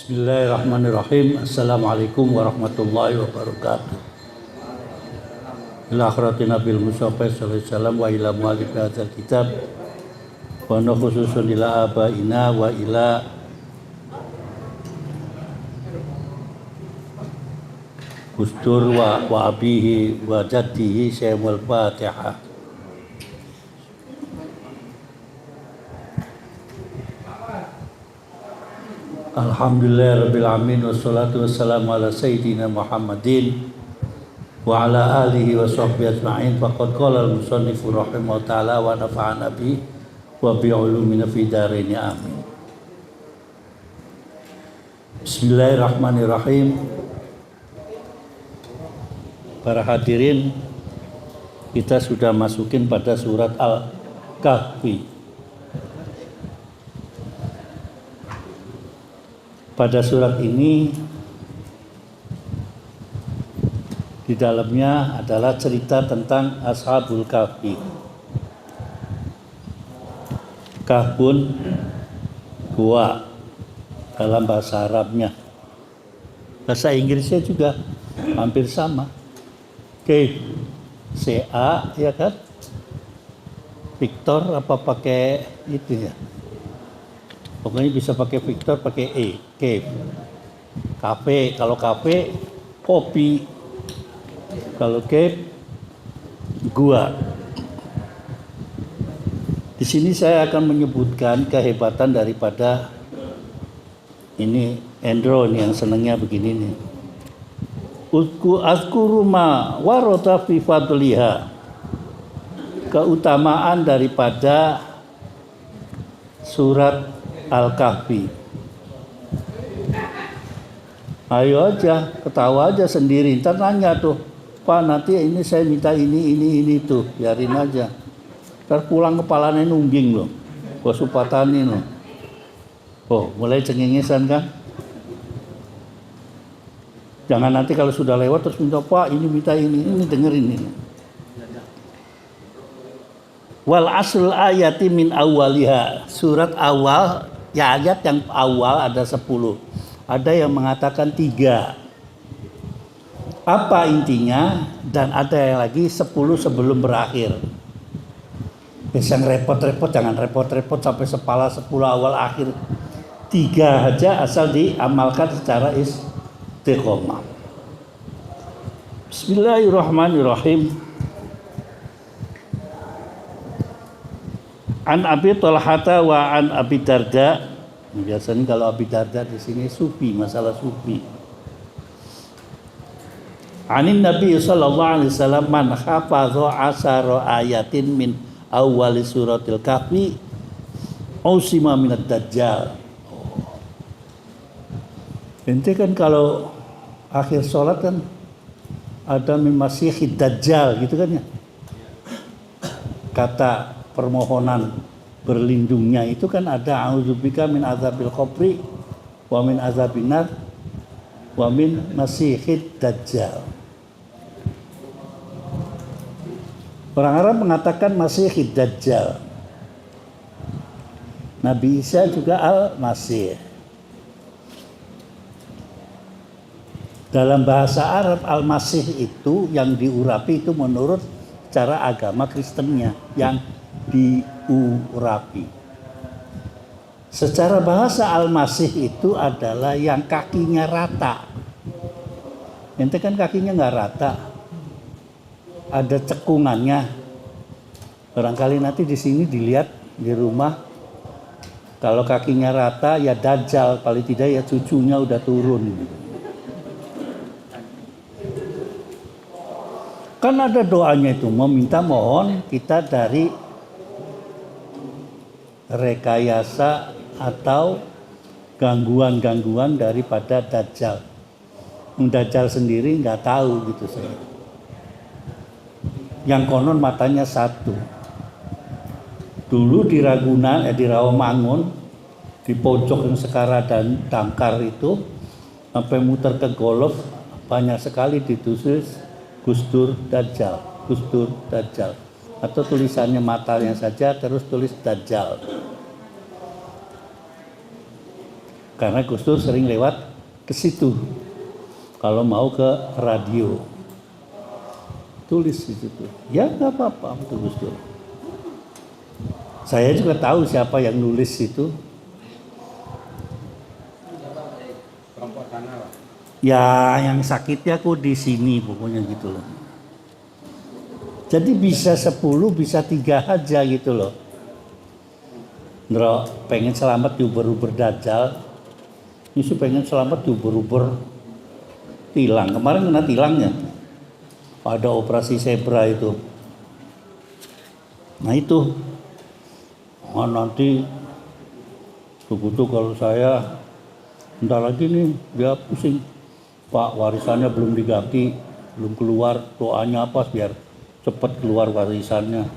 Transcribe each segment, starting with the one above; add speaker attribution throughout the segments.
Speaker 1: Bismillahirrahmanirrahim. Assalamualaikum warahmatullahi wabarakatuh. Ila akhirati Nabil Mustafa sallallahu alaihi wasallam wa ila mu'alif hadzal kitab wa khususun ila abaina wa ila Gustur wa abihi wa jaddihi Syaikhul Fatihah. Alhamdulillah rabbil alamin wassalatu wassalamu ala sayyidina Muhammadin wa ala alihi wa sahbihi ajma'in. Faqad qala al-musannifu rahimahullah ta'ala wa nafa'ana bi wa bi ulumina fi darain amin. Bismillahirrahmanirrahim. Para hadirin, kita sudah masukin pada surat Al-Kahfi. Pada surat ini di dalamnya adalah cerita tentang Ashabul Kahfi. Kahfun, gua dalam bahasa Arabnya. Bahasa Inggrisnya juga hampir sama. Cave, CA ya kan? Victor apa pakai itu ya? Pokoknya bisa pakai Victor, pakai E, cave. Kafe, kalau kafe, kopi. Kalau cave, gua. Di sini saya akan menyebutkan kehebatan daripada ini Endron yang senangnya begini nih. Azkuru ma warata fi fadliha. Keutamaan daripada surat Al-Kahfi. Ayo aja, ketawa aja sendiri. Ntar nanya tuh, Pak nanti ini saya minta ini tuh, biarin aja. Ntar pulang kepalanya nungging loh, wasupatani loh. Oh, mulai cengengesan kan? Jangan nanti kalau sudah lewat terus minta Pak ini minta ini dengerin ini. Wal asl ayati min awaliha. Surat awal, ya ayat yang awal ada 10. Ada yang mengatakan 3. Apa intinya? Dan ada yang lagi 10 sebelum berakhir. Yang repot-repot, jangan repot-repot sampai sepala 10 awal akhir. 3 aja asal diamalkan secara istiqomah. Bismillahirrahmanirrahim. An Abi Talhata wa an Abi Darda. Biasanya kalau Abi Darda di sini sufi, masalah sufi. Anin Nabi sallallahu alaihi wasallam man hafadha asara ayatin min awal suratil Kahfi usima minad dajjal. Ente kan kalau akhir sholat kan ada min masihid dajjal gitu kan ya. Kata permohonan berlindungnya itu kan ada a'udzubika min azabil qabri wa min azabin nar wa min masihid dajjal. Orang Arab mengatakan masihid dajjal. Nabi Isa juga al-Masih. Dalam bahasa Arab al-Masih itu yang diurapi itu menurut cara agama Kristennya yang diurapi. Secara bahasa al-Masih itu adalah yang kakinya rata. Ente kan kakinya nggak rata, ada cekungannya. Barangkali nanti di sini dilihat di rumah, kalau kakinya rata ya dajjal, paling tidak ya cucunya udah turun. Kan ada doanya itu, meminta mohon kita dari rekayasa atau gangguan-gangguan daripada dajjal. Dajjal sendiri nggak tahu gitu saya. Yang konon matanya satu. Dulu di Ragunan, di Rawamangun, di pojok yang sekarang dan Damkar itu, sampai muter ke Golf, banyak sekali ditulis Gustur Dajjal, Gustur Dajjal. Atau tulisannya matanya saja terus tulis Dajjal. Karena Gus Dur sering lewat ke situ. Kalau mau ke radio, tulis di situ. Ya nggak apa-apa, Gus Dur. Saya juga tahu siapa yang nulis itu. Ya, yang sakitnya aku di sini, pokoknya gitu loh. Jadi bisa 10, bisa 3 aja gitu loh. Ndro, pengen selamat di uber-uber dajjal. Ini sih pengen selamat di uber-uber tilang. Kemarin kena tilangnya. Pada operasi zebra itu. Nah itu. Nanti begitu kalau saya bentar lagi nih dia pusing. Pak, warisannya belum diganti, belum keluar, doanya apa biar cepat keluar warisannya.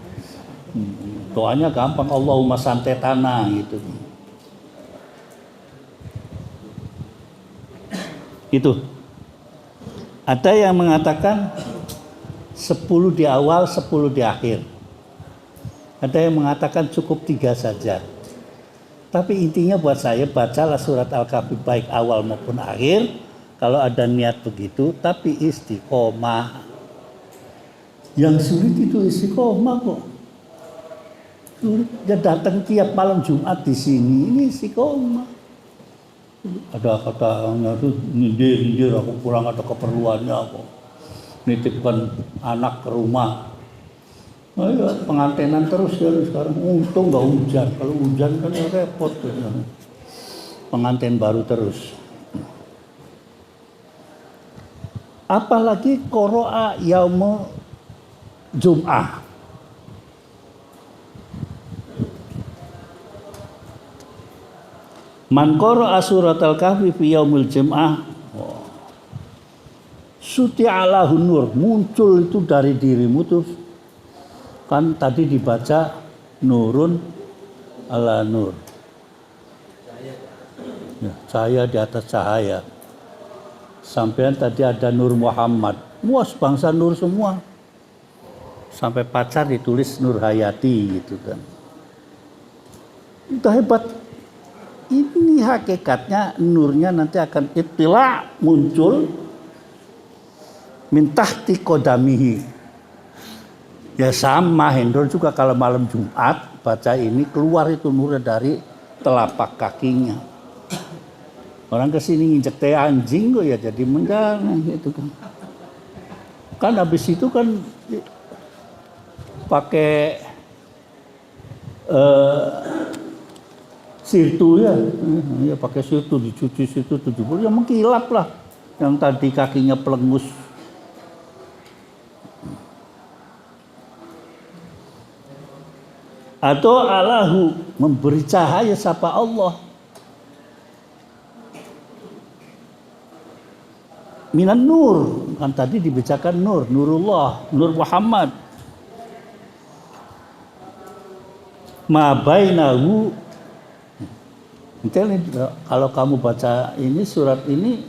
Speaker 1: Doanya gampang, Allahumma santetana gitu. Itu. Ada yang mengatakan 10 di awal, 10 di akhir. Ada yang mengatakan cukup 3 saja. Tapi intinya buat saya, bacalah surat Al-Kahfi baik awal maupun akhir. Kalau ada niat begitu, tapi istiqomah. Yang sulit itu istiqomah kok. Dia datang tiap malam Jumat di sini, ini istiqomah. Ada katanya tuh nyindir aku pulang ada keperluannya aku. Nitipkan anak ke rumah. Ayo pengantenan terus ya sekarang. Untung nggak hujan. Kalau hujan kan repot tuh. Pengantin baru terus. Apalagi qoro'a yaumul Jum'ah. Man qoro'a surat al-kahfi fi yaumil Jum'ah. Suti'alahu nur, muncul itu dari dirimu tuh. Kan tadi dibaca nurun ala nur. Ya, cahaya di atas cahaya. Sampean tadi ada Nur Muhammad. Wah, bangsa Nur semua. Sampai pacar ditulis Nur Hayati gitu kan. Itu hebat. Ini hakikatnya nurnya nanti akan ittila muncul min tahti qadamihi. Ya sama Hendro juga kalau malam Jumat baca ini keluar itu nurnya dari telapak kakinya. Orang kesini nginjek teh anjing kok ya jadi mendarah gitu kan. Kan habis itu kan pakai sirtu ya pakai sirtu dicuci situ 70 ya mengkilap lah. Yang tadi kakinya pelengus. Atau Allahu memberi cahaya sapa Allah. Minan nur, kan tadi dibacakan nur, nurullah, nur Muhammad. Ma bainahu. Kalau kamu baca ini surat ini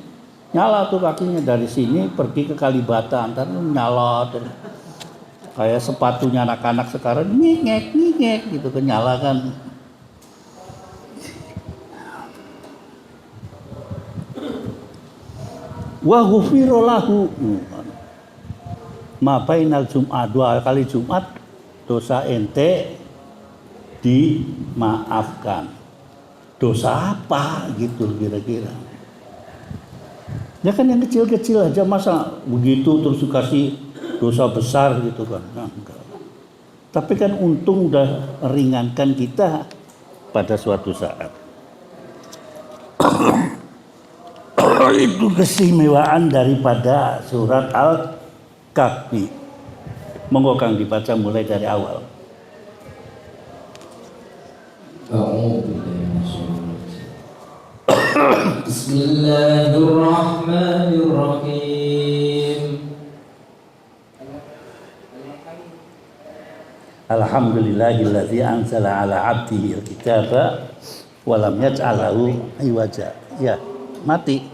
Speaker 1: nyala tuh kakinya dari sini pergi ke Kalibata, ntar nyala terus. Kayak sepatunya anak-anak sekarang ngek gitu kan nyala kan. Wa ghufira lahu ma bainal Jum'ah, 2 kali Jumat dosa ente dimaafkan. Dosa apa gitu kira-kira. Ya kan yang kecil-kecil aja masa begitu terus dikasih dosa besar gitu kan. Nah, enggak. Tapi kan untung udah meringankan kita pada suatu saat. Itu keistimewaan daripada surat Al-Kahfi. Monggo Kang dibaca mulai dari awal.
Speaker 2: Bismillahirrahmanirrahim.
Speaker 1: Alhamdulillahilladzi anzala ala 'abdihi al-kitaba wa lam yaj'al lahu iwaja. Ya, mati.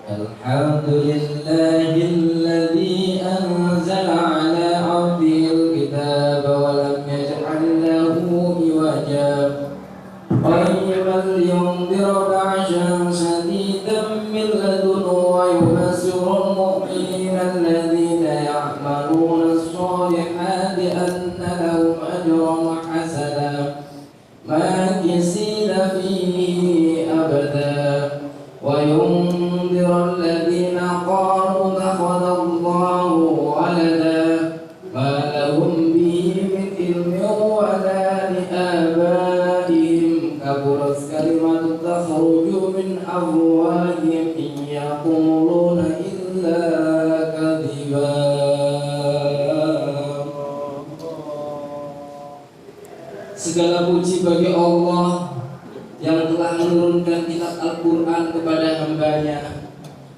Speaker 2: Alhamdulillahilladzi anzala ala 'abdihi al-kitaba wa lam yaj'al lahu iwaja. Qayyiman liyundhira ba'san أجرا حسنا ماكثين فيه أبدا وينذر الذين قالوا اتخذ الله ولدا ما لهم به من علم ولا لآبائهم كبرت كلمة تخرج من أفواههم إن يقولون إلا كذبا. Segala puji bagi Allah yang telah menurunkan kitab Al-Quran kepada hambanya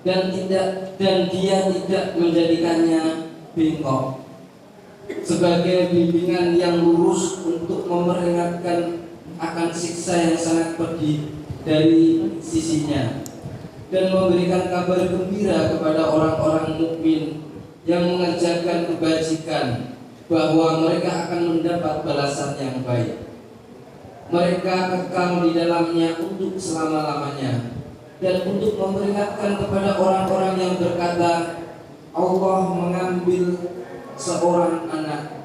Speaker 2: dan dia tidak menjadikannya bengkok sebagai bimbingan yang lurus untuk memperingatkan akan siksa yang sangat pedih dari sisinya dan memberikan kabar gembira kepada orang-orang mukmin yang mengerjakan kebajikan bahwa mereka akan mendapat balasan yang baik. Mereka kekal di dalamnya untuk selama-lamanya. Dan untuk memperingatkan kepada orang-orang yang berkata Allah mengambil seorang anak,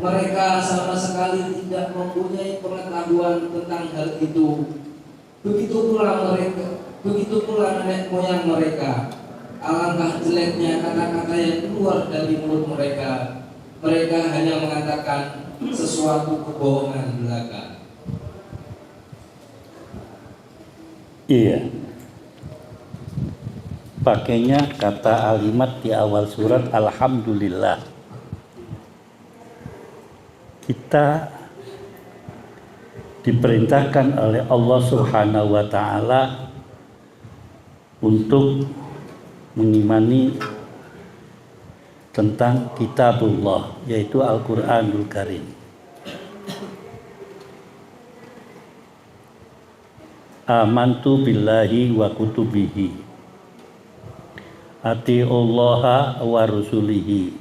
Speaker 2: mereka sama sekali tidak mempunyai pengetahuan tentang hal itu. Begitu pula nenek moyang mereka. Alangkah jeleknya kata-kata yang keluar dari mulut mereka. Mereka hanya mengatakan sesuatu kebohongan belaka.
Speaker 1: Iya. Pakainya kata alimat di awal surat Alhamdulillah. Kita diperintahkan oleh Allah Subhanahu wa taala untuk mengimani tentang kitabullah, yaitu Al-Qur'anul Karim. Amantu billahi wa kutubihi atiullaha wa rusulihi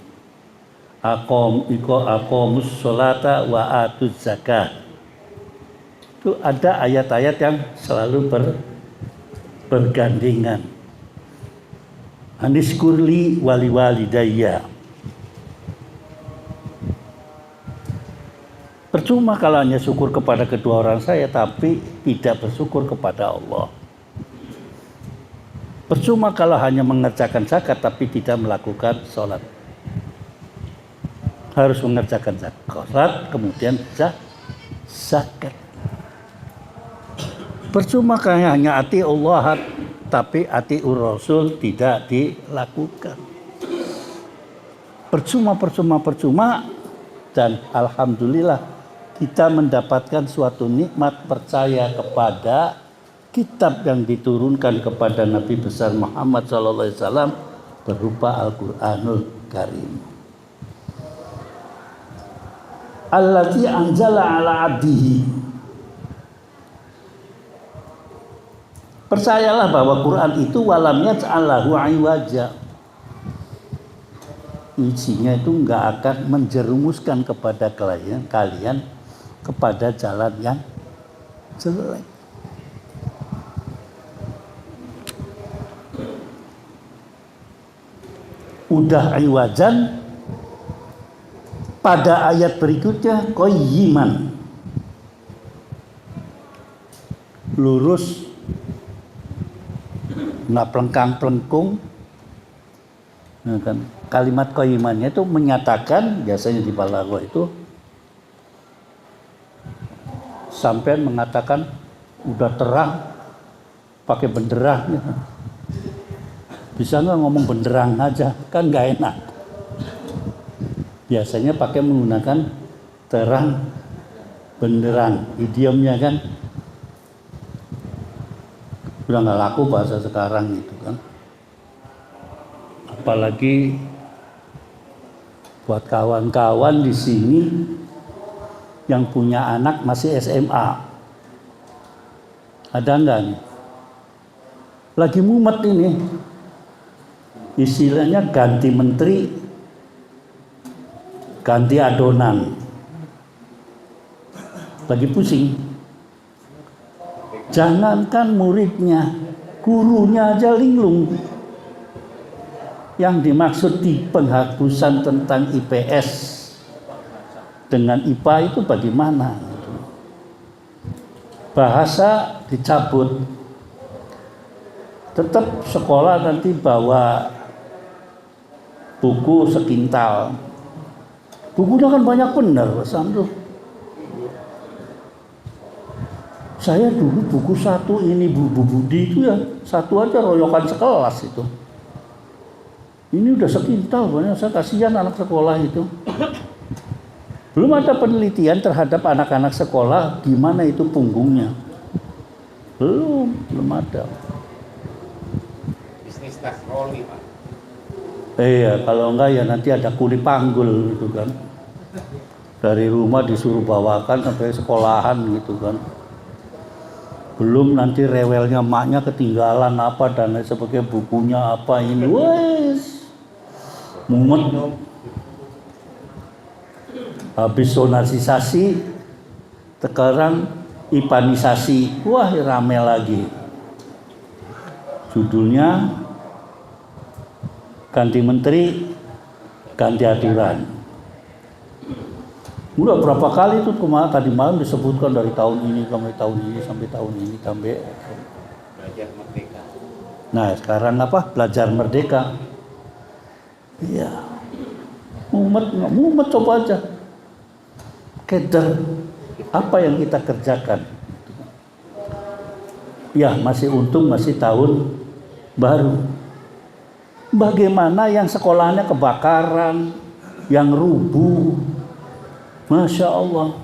Speaker 1: aqamus sholata wa atuz zakah. Itu ada ayat-ayat yang selalu bergandengan. Aniskurli wali walidayya. Percuma kalau hanya syukur kepada kedua orang saya tapi tidak bersyukur kepada Allah. Percuma kalau hanya mengerjakan zakat tapi tidak melakukan sholat. Harus mengerjakan zakat kemudian zakat. Percuma kalau hanya ati Allah tapi atiur Rasul tidak dilakukan. Percuma dan alhamdulillah kita mendapatkan suatu nikmat percaya kepada kitab yang diturunkan kepada Nabi besar Muhammad SAW berupa Al-Qur'anul Karim. Allazi anzala ala abdihi. Percayalah bahwa Quran itu walam yaj'alahu iwaja. Isinya itu enggak akan menjerumuskan kepada kalian kepada jalan yang jelek. Udah iwajan, pada ayat berikutnya qayyiman, lurus, nggak pelengkang-pelengkung. Nah, kan kalimat qayyimannya itu menyatakan, biasanya di balaghah itu sampai mengatakan udah terang pakai benderang. Bisa nggak ngomong benderang aja, kan nggak enak. Biasanya pakai menggunakan terang benderang, idiomnya kan. Udah nggak laku bahasa sekarang itu kan. Apalagi buat kawan-kawan di sini yang punya anak masih SMA. Ada nggak nih? Lagi mumet ini. Istilahnya ganti menteri, ganti adonan. Lagi pusing. Jangankan muridnya, gurunya aja linglung. Yang dimaksud di penghapusan tentang IPS dengan IPA itu bagaimana? Bahasa dicabut, tetap sekolah nanti bawa buku sekintal. Bukunya kan banyak benar, Samsul. Saya dulu buku satu ini Bu Budi itu ya satu aja royokan sekelas itu. Ini udah sekintal banyak, saya kasihan anak sekolah itu. Belum ada penelitian terhadap anak-anak sekolah gimana itu punggungnya. Belum ada.
Speaker 3: Bisnis tas roli, Pak.
Speaker 1: Iya, kalau enggak ya nanti ada kuli panggul gitu kan. Dari rumah disuruh bawakan sampai sekolahan gitu kan. Belum nanti rewelnya emaknya ketinggalan apa dan lain sebagainya, bukunya apa ini. Wes. Mumet. Habis sonasisasi, sekarang ipanisasi. Wah, rame lagi. Judulnya ganti menteri, ganti aturan. Udah berapa kali tuh kemarin tadi malam disebutkan dari tahun ini sampai tahun ini sampai tahun ini sampai
Speaker 3: Belajar merdeka.
Speaker 1: nah sekarang apa? Belajar merdeka. Iya. Mumet coba aja. Keder apa yang kita kerjakan. Ya masih untung masih tahun baru. Bagaimana yang sekolahnya kebakaran, yang rubuh, Masya Allah.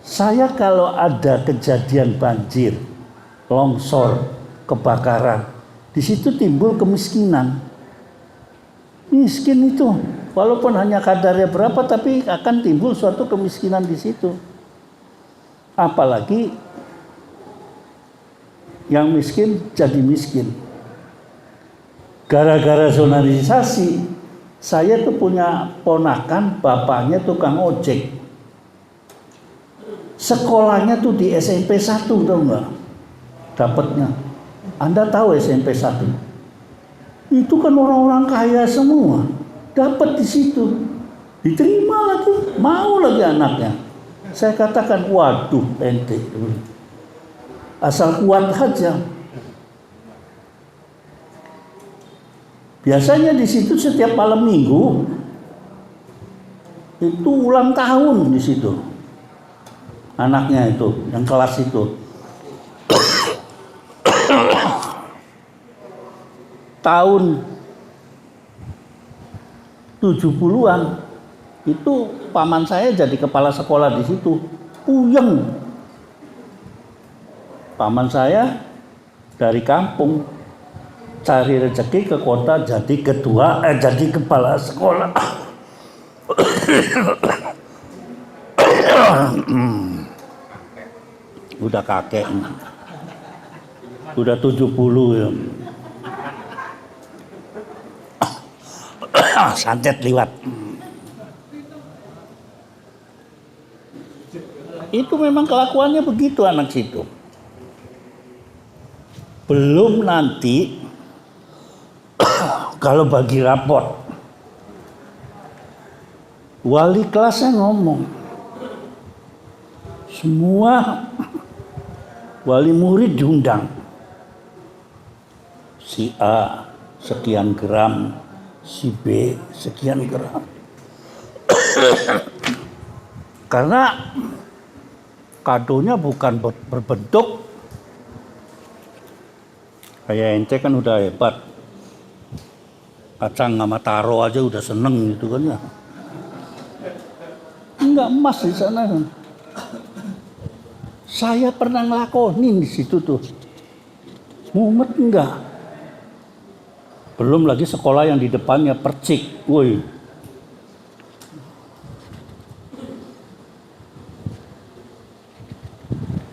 Speaker 1: Saya kalau ada kejadian banjir, longsor, kebakaran, di situ timbul kemiskinan. Miskin itu, walaupun hanya kadarnya berapa, tapi akan timbul suatu kemiskinan di situ. Apalagi yang miskin jadi miskin. Gara-gara zonalisasi, saya tuh punya ponakan, bapaknya tukang ojek. Sekolahnya tuh di SMP 1, tau nggak? Dapatnya. Anda tahu SMP 1? Itu kan orang-orang kaya semua. Dapat di situ. Diterima lagi, mau lagi anaknya. Saya katakan, waduh ente. Asal kuat aja. Biasanya di situ setiap malam minggu itu ulang tahun di situ. Anaknya itu, yang kelas itu. Tahun 70-an itu paman saya jadi kepala sekolah di situ. Puyeng. Paman saya dari kampung cari rezeki ke kota jadi jadi kepala sekolah. Udah kakek. Udah 70 ya. Santet liwat. Itu memang kelakuannya begitu anak situ. Belum nanti kalau bagi raport, wali kelasnya ngomong, semua wali murid diundang. Si A sekian gram, si B sekian gram. Karena kadonya bukan berbentuk kayak ente kan udah hebat. Kacang sama taro aja udah seneng gitu kan ya. Enggak emas di sana kan. Saya pernah ngelakonin di situ tuh. Mumet enggak. Belum lagi sekolah yang di depannya percik. Woi.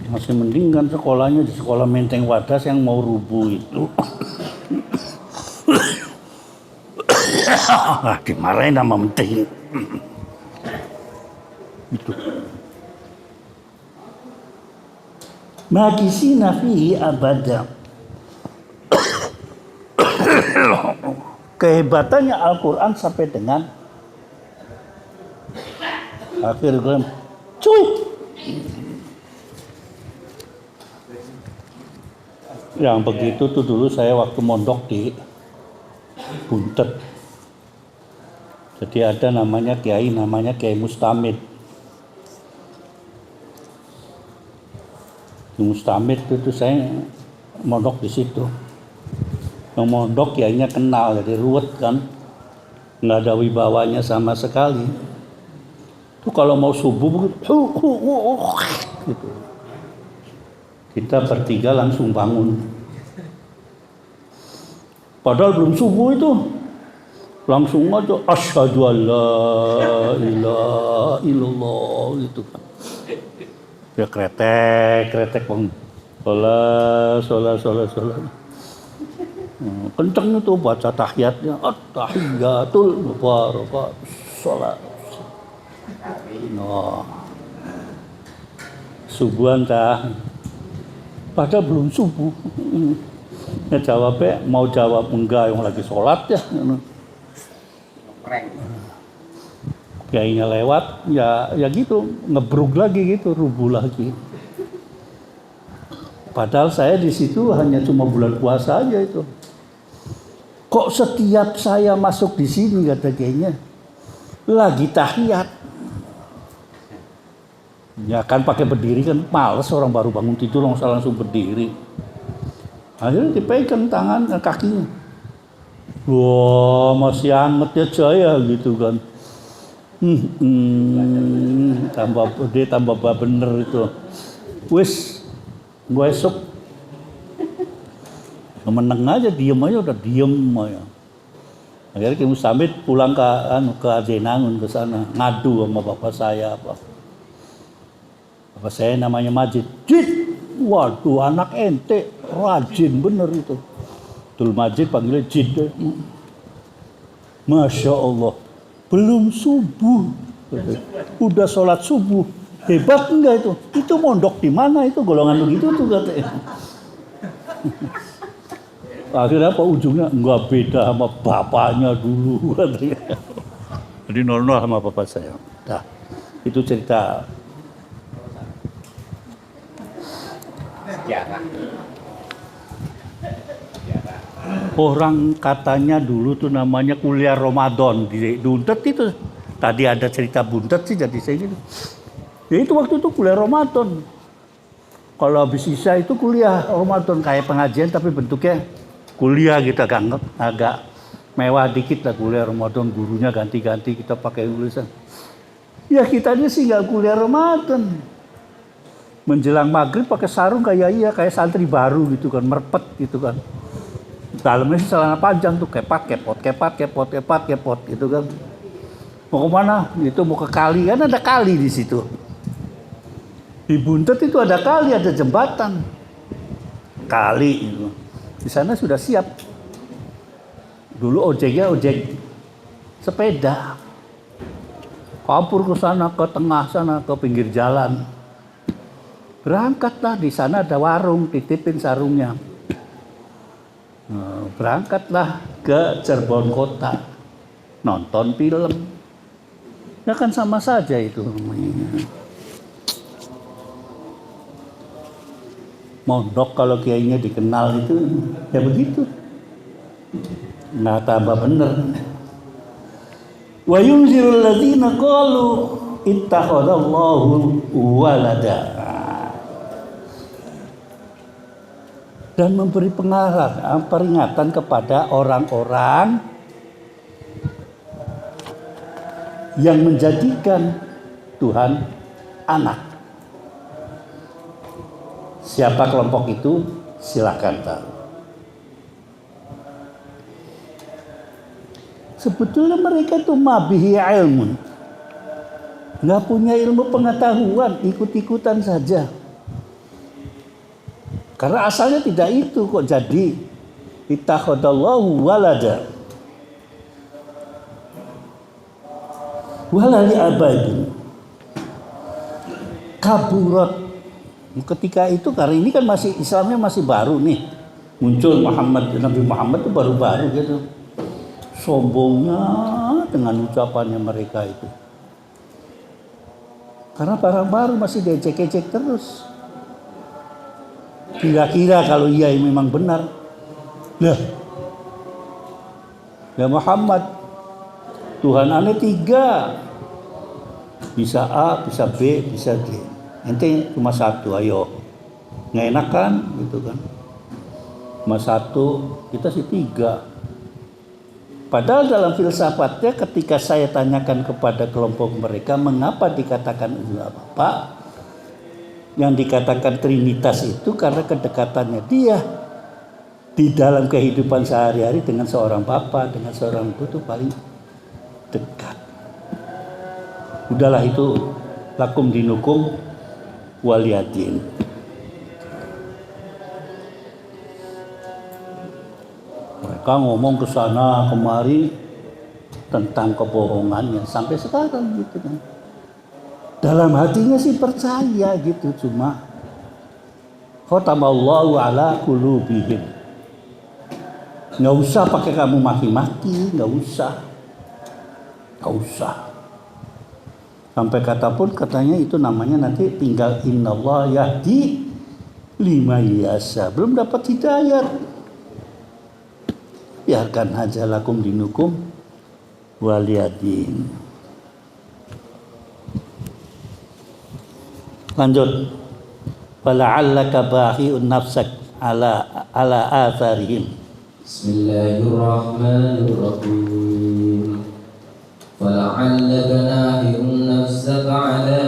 Speaker 1: Masih mending kan sekolahnya di sekolah Menteng Wadas yang mau rubuh itu. Dimarahin sama menteri. Itu. Makisina fihi abada. Kehebatannya Al-Quran sampai dengan Akhirnya gue cuy. Yang begitu tuh dulu saya waktu mondok di Buntet. Jadi ada namanya Kiai Mustamid. Di Mustamid itu saya mondok di situ. Yang mondok kiainya kenal, jadi ruwet kan, nggak ada wibawanya sama sekali. Itu kalau mau subuh gitu. Kita bertiga langsung bangun. Padahal belum subuh itu. Langsung aja asyhadu alla ilaha illallah gitu kan. Ya kretek bang. Sholat. Kenceng itu baca tahiyatnya. At-tahiyatul mubarakat sholat. Nah. Subuhan dah. Padahal belum subuh. Ya jawabnya mau jawab enggak yang lagi sholat ya. Kiainya lewat ya gitu ngebrug lagi gitu, rubuh lagi. Padahal saya di situ hanya cuma bulan puasa aja itu. Kok setiap saya masuk di sini kata kiainya lagi tahiyat. Ya kan pakai berdiri kan males orang baru bangun tidur langsung berdiri. Akhirnya dipegang tangan kakinya. Wah masih anget ya saya gitu kan. Tambah bener itu. Wis, gue esok meneng aja, diem aja udah diem aja. Akhirnya Ki Mustamid pulang ke Ajenangun ke sana ngadu sama bapak saya apa. Bapak saya namanya Majid. Jid, waduh anak ente rajin bener itu. Abdul Majid panggilnya Jid. Masya Allah, belum subuh, udah sholat subuh, hebat enggak itu? Itu mondok di mana itu golongan begitu tuh katanya. Akhirnya apa ujungnya? Enggak beda sama bapaknya dulu katanya. Jadi nol sama bapak saya. Nah, itu cerita. Orang katanya dulu tuh namanya kuliah Ramadan di Buntet itu. Tadi ada cerita Buntet sih jadi saya gitu. Ya itu waktu itu kuliah Ramadan. Kalau habis Isya itu kuliah Ramadan kayak pengajian tapi bentuknya kuliah gitu agak mewah dikit lah kuliah Ramadan, gurunya ganti-ganti kita pakai tulisan. Ya kitanya sih nggak kuliah Ramadan. Menjelang maghrib pakai sarung kayak santri baru gitu kan, merpet gitu kan. Dalamnya celana panjang tuh kepat gitu kan. Mau kemana? Itu mau ke kali, kan ada kali di situ. Di Buntet itu ada kali, ada jembatan. Kali itu. Di sana sudah siap. Dulu ojeknya ojek sepeda. Kapur ke sana, ke tengah sana, ke pinggir jalan. Berangkatlah, di sana ada warung, titipin sarungnya. Berangkatlah ke Cirebon kota, nonton film. Ya kan sama saja itu. Mondok kalau kiainya dikenal itu, ya begitu. Nah tambah bener. Wa yunzirul ladzina qalu ittakhadallahu walada. Dan memberi peringatan kepada orang-orang yang menjadikan Tuhan anak. Siapa kelompok itu? Silakan tahu. Sebetulnya mereka itu mabihi ilmun. Nggak punya ilmu pengetahuan, ikut-ikutan saja. Karena asalnya tidak itu kok jadi ittakhadallahu walada. Walali abadin. Kaburat. Ketika itu karena ini kan masih Islamnya masih baru nih. Muncul Nabi Muhammad itu baru-baru gitu. Sombongnya dengan ucapannya mereka itu. Karena barang baru masih diejek-ejek terus. Kira-kira kalau iya memang benar. Nah, ya Muhammad, Tuhan aneh 3. Bisa A, bisa B, bisa D. Ente cuma 1, ayo. Nggak enak kan? Gitu kan. Cuma 1, kita sih 3. Padahal dalam filsafatnya ketika saya tanyakan kepada kelompok mereka mengapa dikatakan Bapak, yang dikatakan Trinitas itu karena kedekatannya dia di dalam kehidupan sehari-hari dengan seorang Bapak, dengan seorang Ibu itu paling dekat. Udahlah itu lakum dinukum waliyadin. Mereka ngomong ke sana kemari tentang kebohongannya sampai sekarang gitu kan. Dalam hatinya sih percaya gitu, cuma khatamallahu ala qulubihim. Nggak usah pakai kamu maki-maki, nggak usah. Sampai kata pun katanya itu namanya nanti tinggal innallah yahdi lima yasa. Belum dapat hidayat. Biarkan aja lakum dinukum waliyadin. Lanjut. Fala'allaka bahi'un nafsak ala atharihim.
Speaker 2: Bismillahirrahmanirrahim. Fala'allaka nahirun nafsaka ala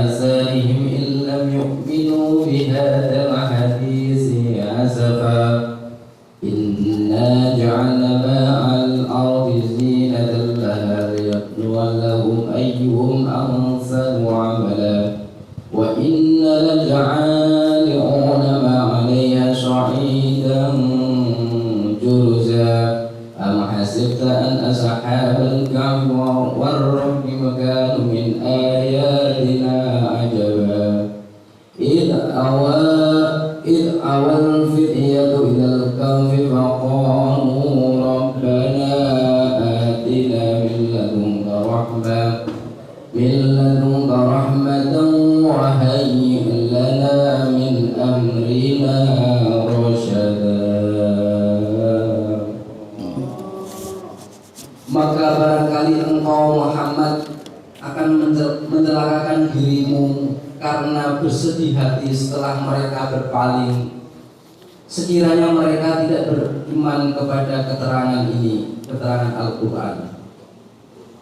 Speaker 2: atharihim illam yu'minu bihadzal hadisi asafa. Inna ja'alna ma'al ardi zinatan laha liyabluwahum ayyuhum ahsanu 'amala wa inna laj'aluna ma 'alayha shahidan jurza am hasibta an ashabal kahfi war-rahmi kanu min ayatina ajaba إذ أوى الفتية إلى الكهف فقالوا ربنا آتنا من لدنك رحمة وهيئ لنا من أمرنا رشدا. Maka barangkali engkau Muhammad akan mencelakakan dirimu karena bersedih hati setelah mereka berpaling. Sekiranya mereka tidak beriman kepada keterangan ini, keterangan Al-Quran.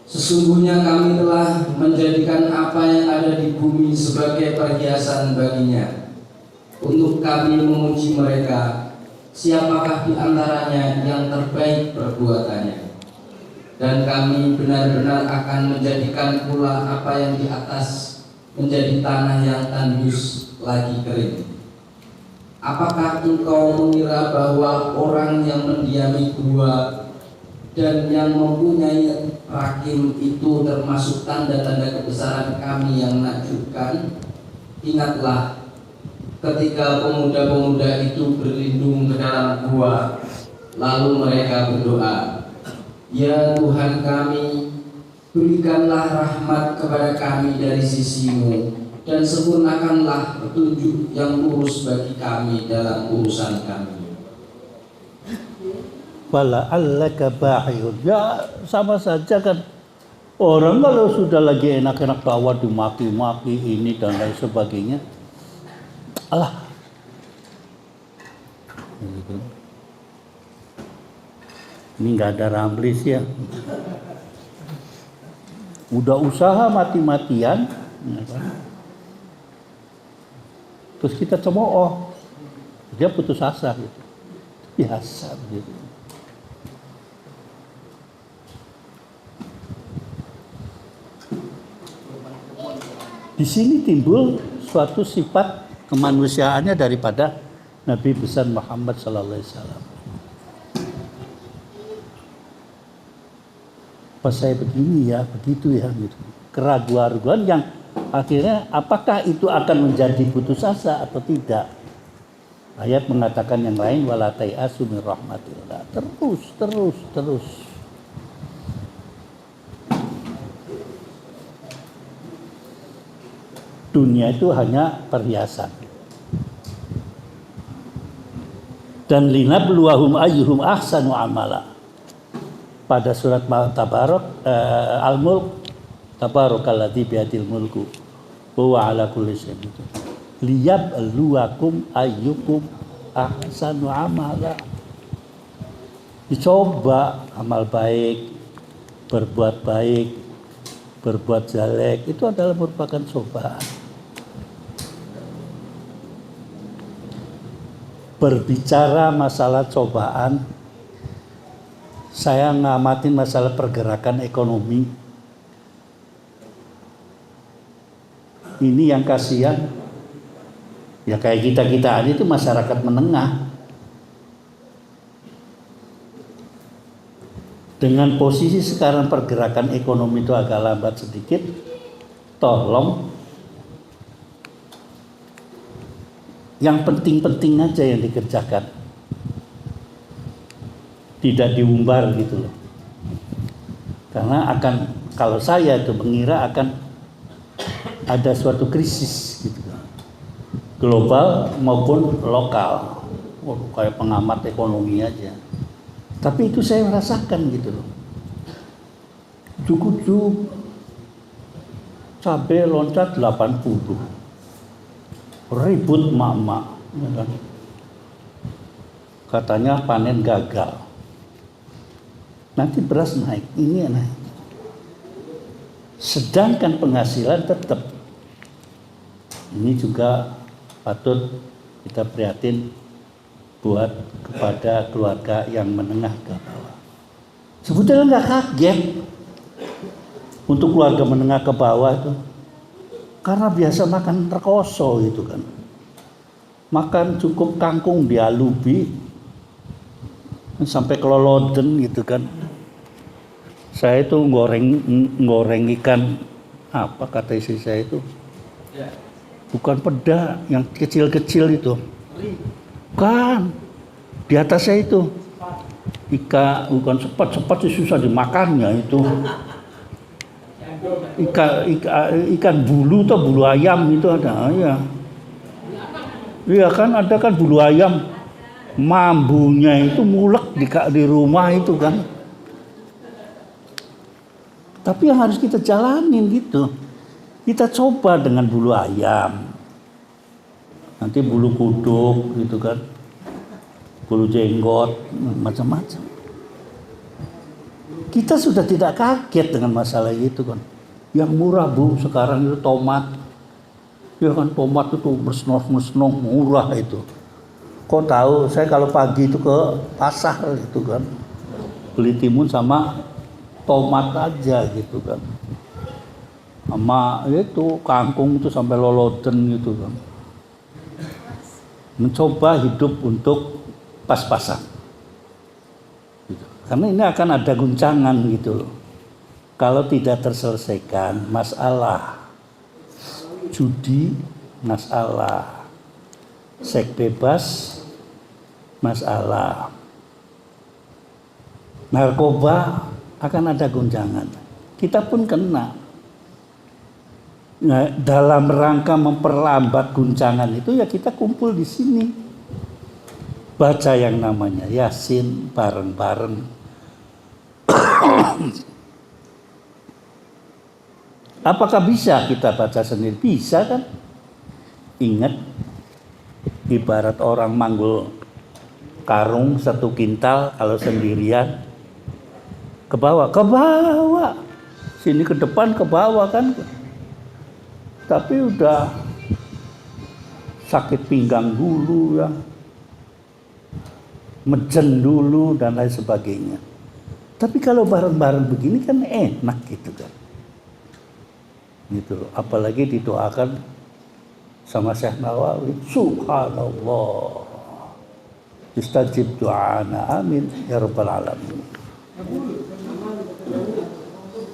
Speaker 2: Sesungguhnya kami telah menjadikan apa yang ada di bumi sebagai perhiasan baginya. Untuk kami memuji mereka, siapakah di antaranya yang terbaik perbuatannya. Dan kami benar-benar akan menjadikan pula apa yang di atas menjadi tanah yang tandus lagi kering. Apakah engkau mengira bahwa orang yang mendiami gua dan yang mempunyai rakim itu termasuk tanda-tanda kebesaran kami yang menakjubkan? Ingatlah ketika pemuda-pemuda itu berlindung ke dalam gua, lalu mereka berdoa, ya Tuhan kami, berikanlah rahmat kepada kami dari sisimu dan sempurnakanlah petunjuk yang lurus bagi kami dalam urusan kami.
Speaker 1: Fala'allaka bahi'un. Ya sama saja kan. Orang kalau sudah lagi enak-enak tawa dimaki-maki ini dan lain sebagainya. Alah. Ini nggak ada Ramlis ya. Udah usaha mati-matian, ya kan? Terus kita cemooh, dia putus asa gitu, biasa gitu. Di sini timbul suatu sifat kemanusiaannya daripada Nabi besar Muhammad Sallallahu Alaihi Wasallam. Pas saya begini ya, begitu ya, gitu. Keraguan-keraguan yang akhirnya apakah itu akan menjadi putus asa atau tidak? Ayat mengatakan yang lain, wala tai'asu min rahmatillah. Terus. dunia itu hanya perhiasan. Dan linabluwahum ayyuhum ahsanu amala. Pada surat Al-Mulk, tabarakalladzi biyadil mulku wa ala kulli syai'in qadir. Liyabluwakum ayyukum ahsanu amala. Dicoba amal baik, berbuat baik, berbuat jelek, itu adalah merupakan cobaan. Berbicara masalah cobaan, saya ngamatin masalah pergerakan ekonomi. Ini yang kasihan, ya kayak kita itu masyarakat menengah. Dengan posisi sekarang pergerakan ekonomi itu agak lambat sedikit, tolong yang penting-penting aja yang dikerjakan, tidak diumbar gitu loh. Karena kalau saya itu mengira akan ada suatu krisis gitu, global maupun lokal. Kayak pengamat ekonomi aja. Tapi itu saya merasakan gitu loh. Cukup cabai loncat 80. Ribut mak-mak, ya kan? Katanya panen gagal. Nanti beras naik, ini naik. Sedangkan penghasilan tetap. Ini juga patut kita prihatin buat kepada keluarga yang menengah ke bawah. Sebetulnya nggak kaget untuk keluarga menengah ke bawah itu, karena biasa makan rekoso gitu kan, makan cukup kangkung dialubi sampai keloloden gitu kan. Saya itu goreng ikan apa kata istri saya itu, bukan peda yang kecil-kecil itu. Bukan, di atasnya itu bukan sepat sih susah dimakannya itu. Ikan bulu atau bulu ayam itu ada ya. Iya kan ada kan bulu ayam, mambunya itu mulek di rumah itu kan. Tapi yang harus kita jalanin gitu. Kita coba dengan bulu ayam. Nanti bulu kuduk gitu kan, bulu jenggot, macam-macam. Kita sudah tidak kaget dengan masalah itu kan. Yang murah Bu sekarang itu tomat. Ya kan tomat itu mesnoh murah itu. Kok tahu? Saya kalau pagi itu ke pasar gitu kan, beli timun sama tomat aja gitu kan. Sama itu kangkung itu sampai loloden gitu kan. Mencoba hidup untuk pas-pasan gitu. Karena ini akan ada guncangan gitu loh. Kalau tidak terselesaikan masalah judi, masalah seks bebas, masalah narkoba, akan ada guncangan. Kita pun kena. Nah, dalam rangka memperlambat guncangan itu ya kita kumpul di sini, baca yang namanya Yasin bareng-bareng. Apakah bisa kita baca sendiri? Bisa kan? Ingat, ibarat orang manggul karung 1 kintal kalau sendirian, ke bawah, sini ke depan ke bawah kan. Tapi udah sakit pinggang dulu ya, mejen dulu dan lain sebagainya. Tapi kalau bareng-bareng begini kan enak gitu kan. Gitu loh. Apalagi didoakan sama Syekh Nawawi, subhanallah, istajib du'ana, amin ya rabbal alamin.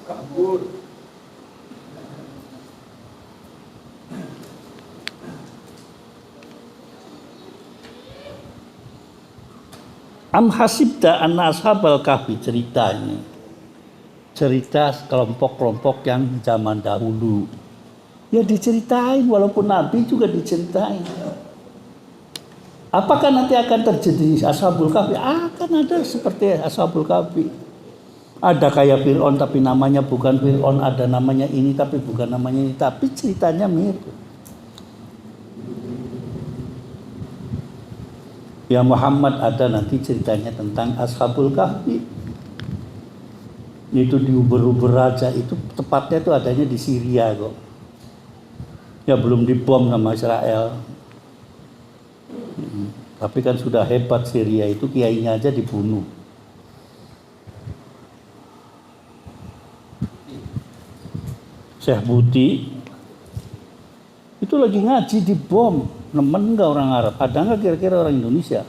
Speaker 1: Kabul. Am hasibta anna ashabal kahfi, cerita ini. Cerita kelompok-kelompok yang zaman dahulu. Ya diceritain, walaupun Nabi juga diceritain. Apakah nanti akan terjadi Ashabul Kahfi? Akan ada seperti Ashabul Kahfi. Ada kayak Fir'aun tapi namanya bukan Fir'aun, ada namanya ini tapi bukan namanya ini, tapi ceritanya mirip. Ya Muhammad ada nanti ceritanya tentang Ashabul Kahfi. Itu di Uber-Uber Raja, itu tepatnya itu adanya di Syria kok. Ya belum dibom sama Israel. Tapi kan sudah hebat Syria itu, kiainya aja dibunuh. Syekh Buti itu lagi ngaji dibom. Nemen nggak orang Arab? Ada nggak kira-kira orang Indonesia?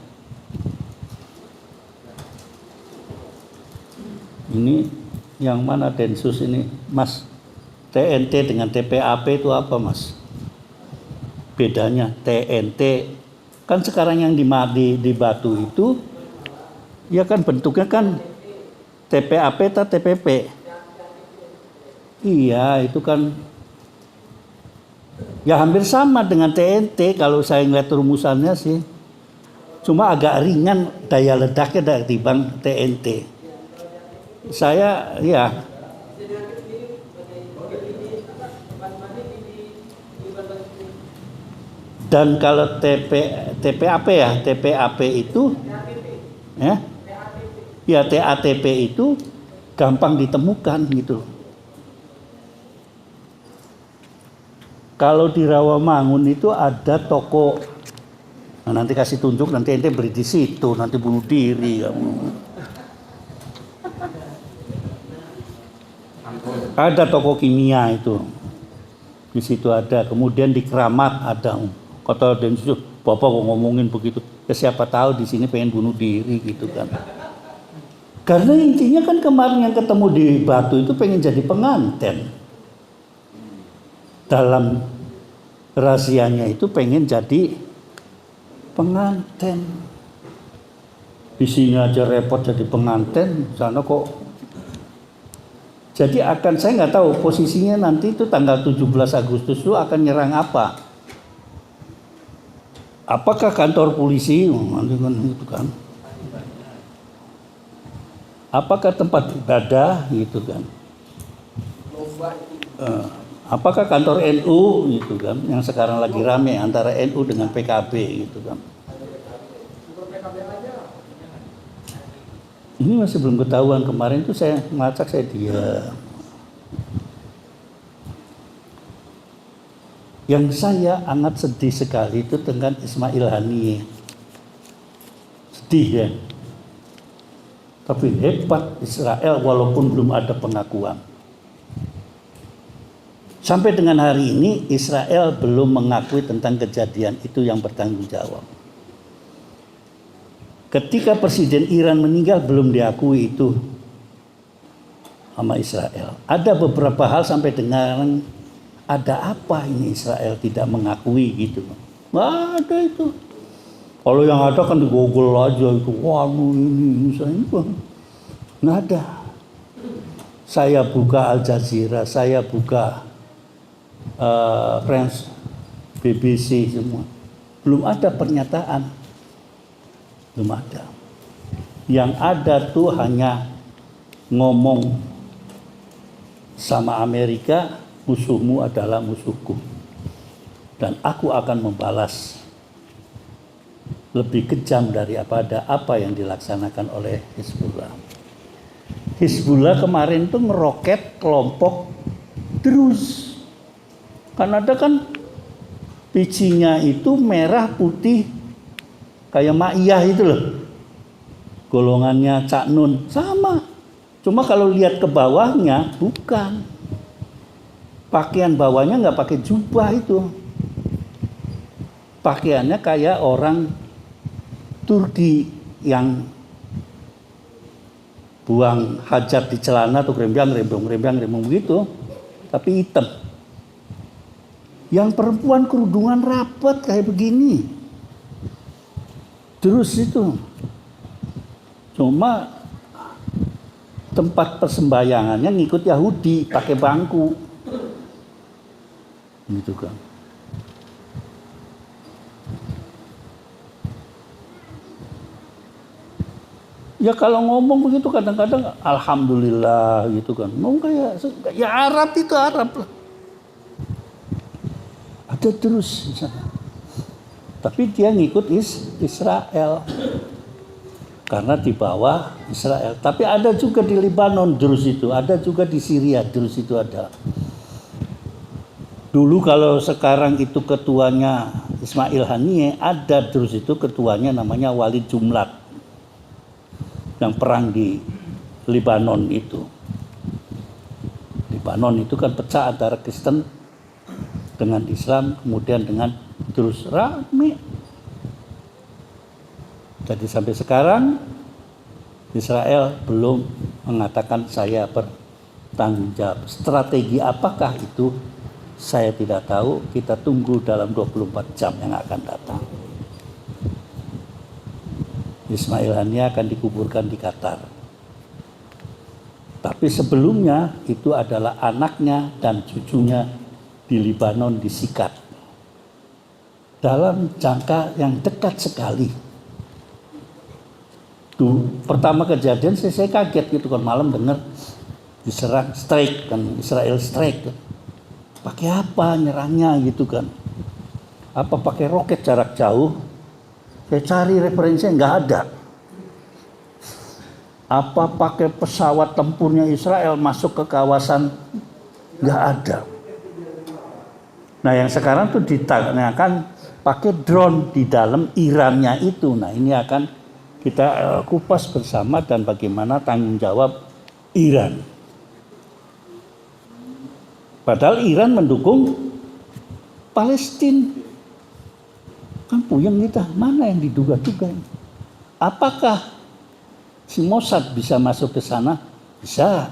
Speaker 1: Ini yang mana Densus ini, Mas? TNT dengan TPAP itu apa, Mas? Bedanya TNT kan sekarang yang di Batu itu ya kan bentuknya kan TPAP atau TPP. Iya, itu kan ya hampir sama dengan TNT kalau saya ngeliat rumusannya sih. Cuma agak ringan daya ledaknya dari timbang TNT. Saya ya dan kalau TPAP ya, TPAP itu ya TATP itu gampang ditemukan gitu. Kalau di Rawamangun itu ada toko, nah, nanti kasih tunjuk, nanti ente beri di situ, nanti bunuh diri kamu. Ada toko kimia itu, di situ ada. Kemudian di Keramat ada. Kata Densus, Bapak kok ngomongin begitu? Ya siapa tahu di sini pengen bunuh diri gitu kan. Karena intinya kan kemarin yang ketemu di Batu itu pengen jadi pengantin. Dalam rahasianya itu pengen jadi pengantin. Di sini aja repot jadi pengantin, sana kok. Jadi saya nggak tahu posisinya nanti itu tanggal 17 Agustus itu akan nyerang apa. Apakah kantor polisi, nanti kan itu kan. Apakah tempat ibadah gitu kan. Apakah kantor NU gitu kan, yang sekarang lagi rame antara NU dengan PKB gitu kan. Ini masih belum ketahuan, kemarin itu saya ngelacak, saya diam. Yang saya amat sedih sekali itu dengan Ismail Haniyeh. Sedih ya. Tapi hebat Israel walaupun belum ada pengakuan. Sampai dengan hari ini Israel belum mengakui tentang kejadian itu yang bertanggung jawab. Ketika Presiden Iran meninggal belum diakui itu sama Israel. Ada beberapa hal sampai dengan ada apa ini Israel tidak mengakui gitu. Nggak ada itu. Kalau yang ada kan di Google aja itu. Wah ini saya nggak ada. Saya buka Al Jazeera, saya buka France, BBC semua. Belum ada pernyataan. Belum ada. Yang ada tuh hanya ngomong sama Amerika, musuhmu adalah musuhku. Dan aku akan membalas lebih kejam daripada apa yang dilaksanakan oleh Hizbullah. Hizbullah kemarin tuh ngeroket kelompok Druz. Kan ada kan biji-nya itu merah putih kayak Ma'iyah itu loh. Golongannya Cak Nun sama. Cuma kalau lihat ke bawahnya bukan. Pakaian bawahnya nggak pakai jubah itu. Pakaiannya kayak orang Turki yang buang hajat di celana tuh rembang begitu, tapi hitam. Yang perempuan kerudungan rapat kayak begini. Terus itu. Cuma tempat persembahyangannya ngikut Yahudi, pakai bangku. Gitu kan. Ya kalau ngomong begitu kadang-kadang alhamdulillah gitu kan. Mau kayak ya Arab itu Arab lah. Ada terus di sana. Tapi dia ngikut Israel. Karena di bawah Israel. Tapi ada juga di Lebanon Druze itu, ada juga di Syria Druze itu ada. Dulu kalau sekarang itu ketuanya Ismail Haniyeh, ada Druze itu ketuanya namanya Walid Jumlat. Yang perang di Lebanon itu. Lebanon itu kan pecah antara Kristen dengan Islam, kemudian dengan Druze, rame. Jadi sampai sekarang Israel belum mengatakan saya bertanggung jawab. Strategi apakah itu saya tidak tahu, kita tunggu dalam 24 jam yang akan datang. Ismail Haniyeh akan dikuburkan di Qatar. Tapi sebelumnya itu adalah anaknya dan cucunya di Lebanon disikat. Dalam jangka yang dekat sekali. Tuh, pertama kejadian saya kaget gitu kan, malam dengar diserang strike kan, Israel strike kan. Pakai apa nyerangnya gitu kan? Apa pakai roket jarak jauh? Saya cari referensinya nggak ada. Apa pakai pesawat tempurnya Israel masuk ke kawasan? Nggak ada. Nah yang sekarang tuh ditanyakan pakai drone di dalam Irannya itu. Nah ini akan kita kupas bersama dan bagaimana tanggung jawab Iran. Padahal Iran mendukung Palestina. Kan puyeng kita, mana yang diduga-duga? Apakah si Mossad bisa masuk ke sana? Bisa.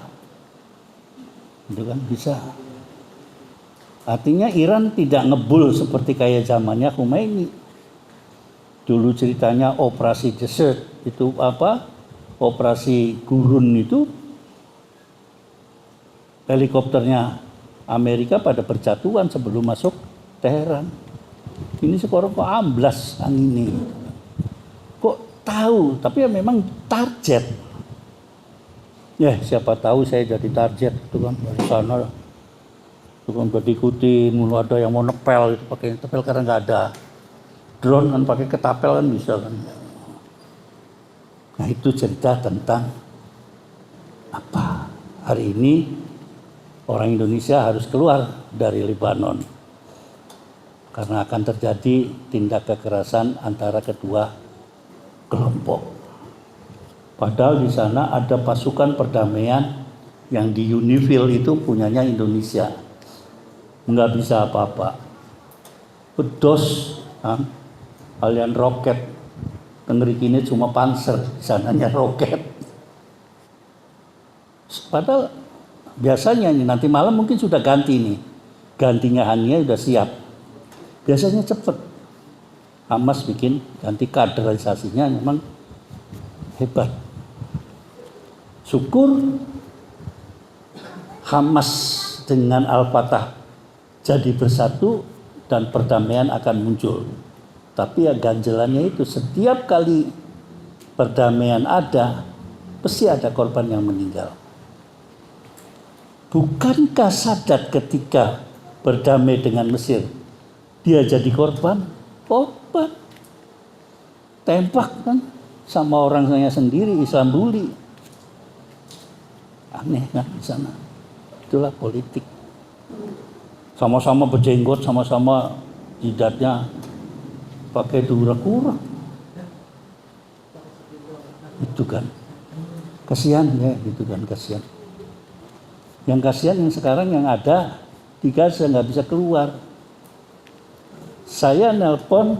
Speaker 1: Itu kan bisa. Artinya Iran tidak ngebul seperti kayak zamannya Khomeini. Dulu ceritanya operasi Desert itu apa? Operasi Gurun itu helikopternya Amerika pada berjatuhan sebelum masuk Teheran. Ini sekarang kok amblas anginnya. Kok tahu? Tapi ya memang target. Ya siapa tahu saya jadi target itu kan dari sana. Itu kan udah diikutin, mulai ada yang mau nepel itu pakai nepel karena nggak ada. Drone kan pakai ketapel kan bisa kan. Nah itu cerita tentang apa? Hari ini orang Indonesia harus keluar dari Lebanon. Karena akan terjadi tindak kekerasan antara kedua kelompok. Padahal di sana ada pasukan perdamaian yang di Unifil itu punyanya Indonesia. Nggak bisa apa-apa. Pedos, kalian roket. Tenggeri cuma panser, di sananya roket. Padahal biasanya ini nanti malam mungkin sudah ganti nih. Gantinya Haniyeh sudah siap. Biasanya cepat. Hamas bikin ganti kaderisasinya memang hebat. Syukur Hamas dengan Al-Fatah jadi bersatu dan perdamaian akan muncul. Tapi ya ganjelannya itu setiap kali perdamaian ada, pasti ada korban yang meninggal. Bukankah Sadat ketika berdamai dengan Mesir, dia jadi korban? Tembak kan sama orangnya sendiri, Islam bully. Aneh kan di sana. Itulah politik. Sama-sama berjenggot, sama-sama jidatnya pakai kura-kura. Itu kan. Kasihan ya, gitu kan kasihan. Yang kasihan yang sekarang yang ada di Gaza nggak bisa keluar. Saya nelpon,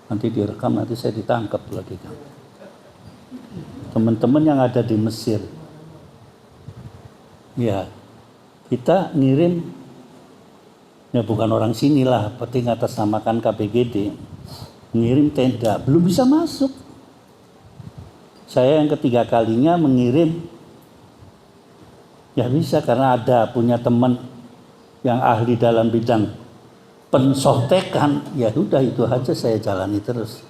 Speaker 1: nanti direkam, nanti saya ditangkap lagi kan. Teman-teman yang ada di Mesir, ya kita ngirim, ya bukan orang sini lah, seperti ngatasnamakan KPGD, ngirim tenda, belum bisa masuk. Saya yang ketiga kalinya mengirim, ya bisa karena ada punya teman yang ahli dalam bidang pensotekan, ya udah itu aja saya jalani terus.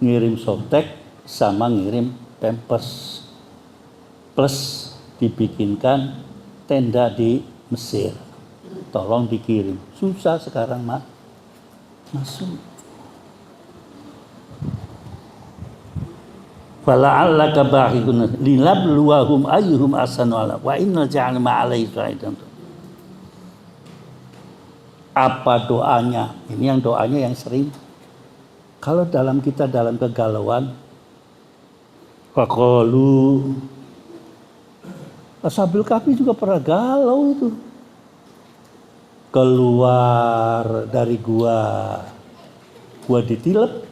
Speaker 1: Ngirim softtek sama ngirim pampers, plus dibikinkan tenda di Mesir, tolong dikirim. Susah sekarang masuk. Fala'allaka ba'iqun linabluwahum ayyuhum ahsanu amala wa inna ja'alna ma'alaihi shahidan. Apa doanya? Ini yang doanya yang sering. Kalau dalam kita dalam kegalauan, faqalu, Ashabul Kahfi juga pernah galau itu. Keluar dari gua ditilep,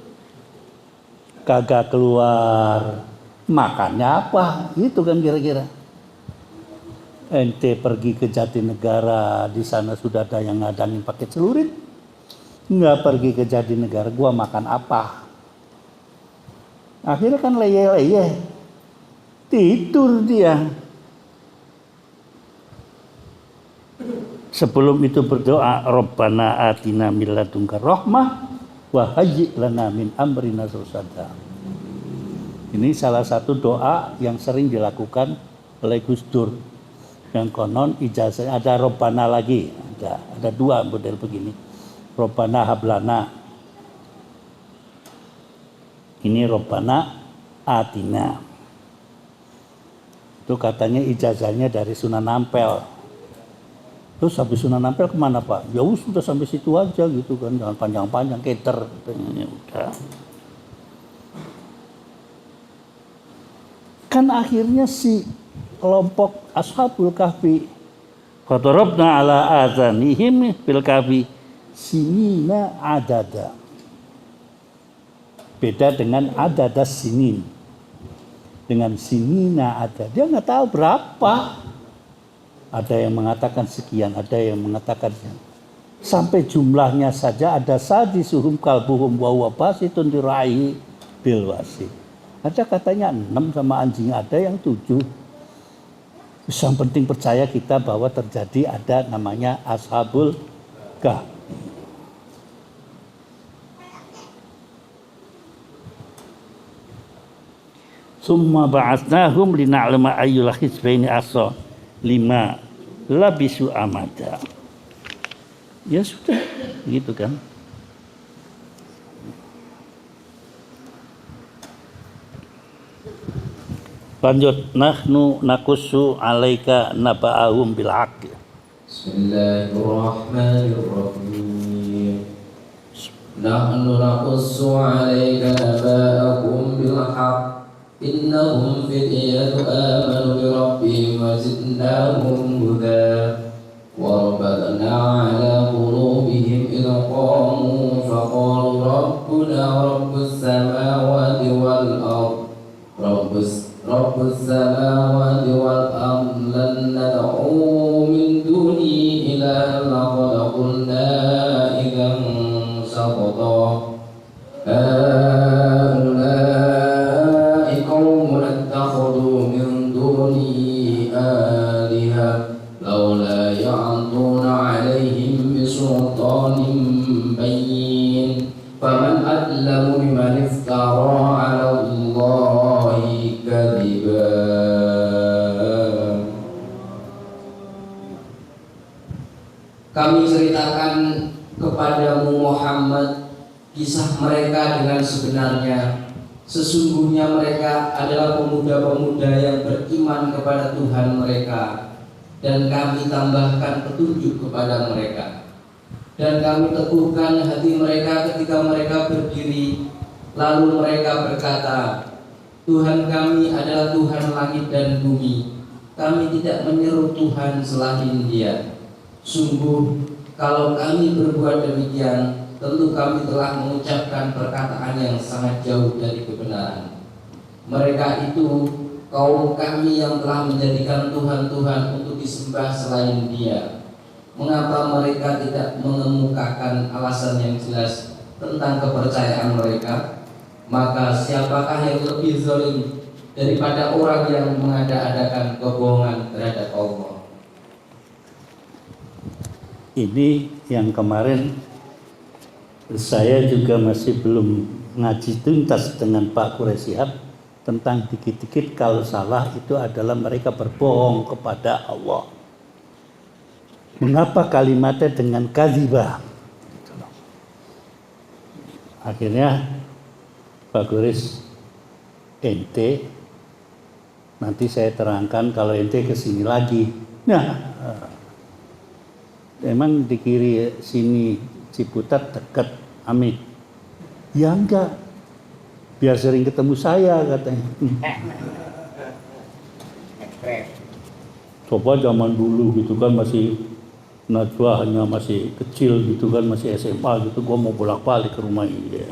Speaker 1: kagak keluar, makannya apa? Itu kan kira-kira. Ente pergi ke Jatinegara, di sana sudah ada yang ngadangin pakai celurit. Nggak pergi ke Jatinegara, gua makan apa? Akhirnya kan leyeh-leyeh, tidur dia. Sebelum itu berdoa, Rabbana atina min ladunka rahmah wa hayyi' lana min amrina rashada. Ini salah satu doa yang sering dilakukan oleh Gus Dur. Yang konon ijazahnya ada Rabbana lagi, ada dua model begini. Rabbana hablana. Ini Rabbana atina. Itu katanya ijazahnya dari Sunan Ampel. Terus habis Sunan Ampel kemana Pak? Ya sudah sampai situ aja gitu kan, jangan panjang-panjang, keter. Ya udah. Kan akhirnya si kelompok Ashabul Kahfi fadarabna ala azanihim fil kahfi sinina adada. Beda dengan adada sinin. Dengan sinina ada. Dia nggak tahu berapa. Ada yang mengatakan sekian, ada yang mengatakan sampai jumlahnya saja ada sadisuhum kalbuhum wa huwa basitun diraihi bil wasi. Ada katanya 6 sama anjing, ada yang 7. Yang penting percaya kita bahwa terjadi ada namanya Ashabul Kahfi. Summa ba'atsnahum lina'lama ayyul hizbaini ahsa lima labisu amada. Ya sudah, gitu kan. Lanjut, nahnu nakussu alaika naba'ahum bil haqq.
Speaker 2: Bismillahirrahmanirrahim. Nahnu naqussu 'alaika naba'ahum bil haqq. Innahum fityatun amanu bi rabbihim wa zidnahum huda. Wa rabbana 'ala qulubihim idh qamu faqalu rabbuna rabbus samawati wal ardh. Rabbus samawati wal ardh lan nad'u min dunihi ilahan laqad qulna idzan saqata. Haula'i qaumun ittakhadhu min dunihi aliha laula ya'tuna 'alaihim bisultanin bayyin faman adlamu mimman iftara 'ala Allahi kadziban. Kami ceritakan kepadamu Muhammad kisah mereka dengan sebenarnya. Sesungguhnya mereka adalah pemuda-pemuda yang beriman kepada Tuhan mereka, dan kami tambahkan petunjuk kepada mereka. Dan kami teguhkan hati mereka ketika mereka berdiri. Lalu mereka berkata, Tuhan kami adalah Tuhan langit dan bumi. Kami tidak menyeru Tuhan selain Dia. Sungguh, kalau kami berbuat demikian, tentu kami telah mengucapkan perkataan yang sangat jauh dari kebenaran. Mereka itu kaum kami yang telah menjadikan Tuhan-Tuhan untuk disembah selain Dia. Mengapa mereka tidak mengemukakan alasan yang jelas tentang kepercayaan mereka? Maka siapakah yang lebih zalim daripada orang yang mengada-adakan kebohongan terhadap Allah?
Speaker 1: Ini yang kemarin saya juga masih belum ngaji tuntas dengan Pak Quraisyhab tentang dikit-dikit kalau salah itu adalah mereka berbohong kepada Allah. Mengapa kalimatnya dengan kadzibah? Akhirnya Pak Guris, ente nanti saya terangkan kalau ente kesini lagi. Nah, emang di kiri sini Ciputat dekat Amit? Ya enggak, biar sering ketemu saya katanya. Coba zaman dulu gitu kan masih Najwa hanya masih kecil gitu kan, masih SMA gitu, gua mau bolak-balik ke rumah ini.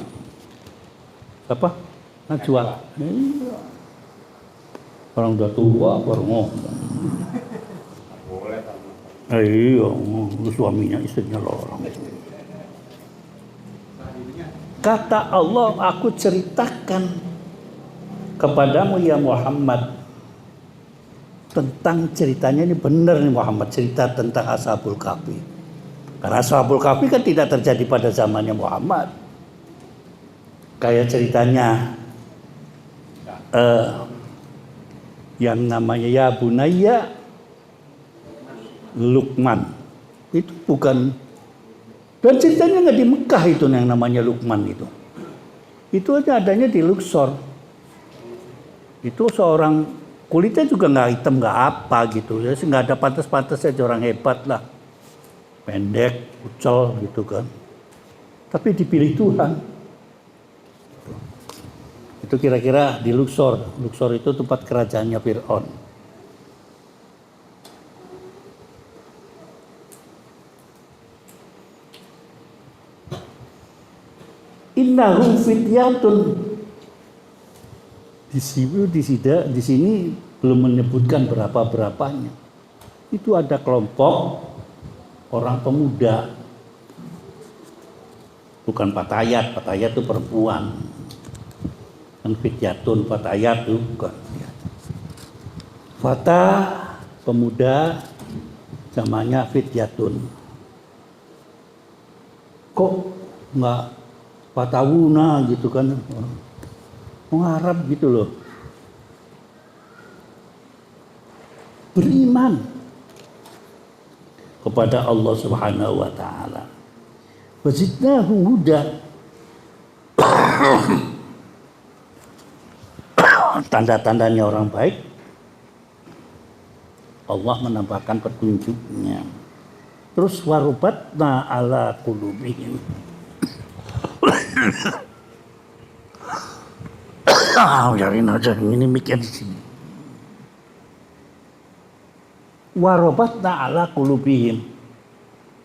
Speaker 1: Apa? Najwa. Iya. Orang udah tua baru ngomong.
Speaker 3: Boleh
Speaker 1: Iya, suaminya istrinya lorong. Kata Allah, aku ceritakan kepadamu ya Muhammad tentang ceritanya ini benar nih Muhammad, cerita tentang Ashabul Kahfi. Karena Ashabul Kahfi kan tidak terjadi pada zamannya Muhammad. Kayak ceritanya yang namanya ya Bunayya Luqman. Itu bukan, dan ceritanya nggak di Mekah itu yang namanya Luqman itu. Itu aja adanya di Luxor. Itu seorang kulitnya juga nggak hitam nggak apa gitu ya, nggak ada pantas-pantasnya, orang hebat lah, pendek, ucel gitu kan. Tapi dipilih Tuhan. Itu kira-kira di Luxor. Luxor itu tempat kerajaannya Fir'aun. Innahum fityatun. Di sini belum menyebutkan berapa-berapanya. Itu ada kelompok orang pemuda. Bukan patayat itu perempuan. Kan fityatun, fatayat itu bukan. Fata pemuda namanya fityatun. Kok enggak fatawuna gitu kan? Arab gitu loh. Beriman kepada Allah Subhanahu wa taala. Wazidnahum huda. Tanda-tandanya orang baik, Allah menambahkan petunjuknya. Terus warubatna ala qulubihim. Biarin aja, ini mikir di sini. Warobatna ala qulubihim.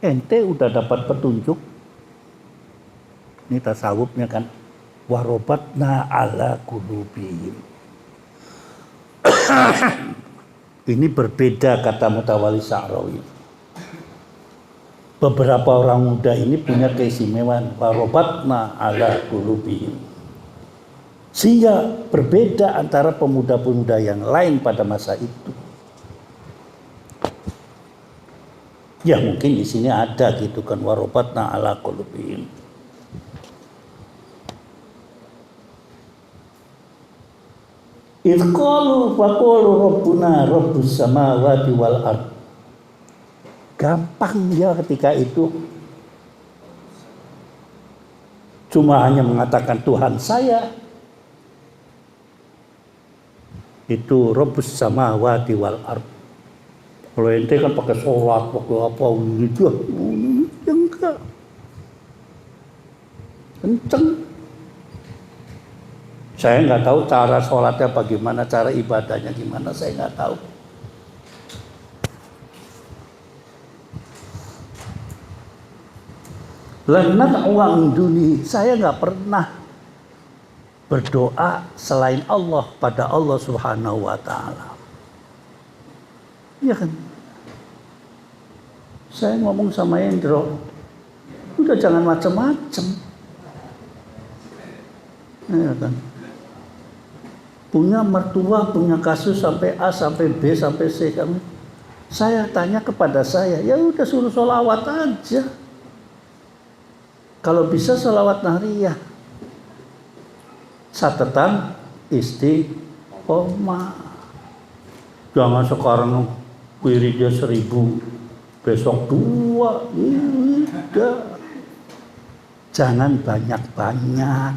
Speaker 1: Ente udah dapat petunjuk. Ini tasawufnya kan. Warobatna ala qulubihim. Ini berbeda kata Mutawalli Sa'rawi. Beberapa orang muda ini punya keistimewaan. Warobatna ala qulubihim. Sehingga berbeda antara pemuda-pemuda yang lain pada masa itu. Ya mungkin di sini ada gitu kan, warobatna ala qulubihim. Idh qalu faqulu rabbuna rabbus samawati wal ard. Gampang ya ketika itu. Cuma hanya mengatakan Tuhan saya. Itu Rabbus samawati wal ard. Kalau ente kan pakai sholat, pakai apa gitu, ya enggak. Kenceng. Saya nggak tahu cara sholatnya bagaimana, cara ibadahnya gimana, saya nggak tahu. Lanat uang dunia, saya nggak pernah berdoa selain Allah pada Allah Subhanahu wa taala. Iya kan? Saya ngomong sama Endro, udah jangan macam-macam. Iya kan? Punya mertua, punya kasus sampai A sampai B sampai C, Saya tanya kepada saya, ya udah suruh sholawat aja. Kalau bisa sholawat nahriyah. Catatan istiqomah. Jangan sekarang wiridnya 1000, besok 2, tidak. Jangan banyak-banyak.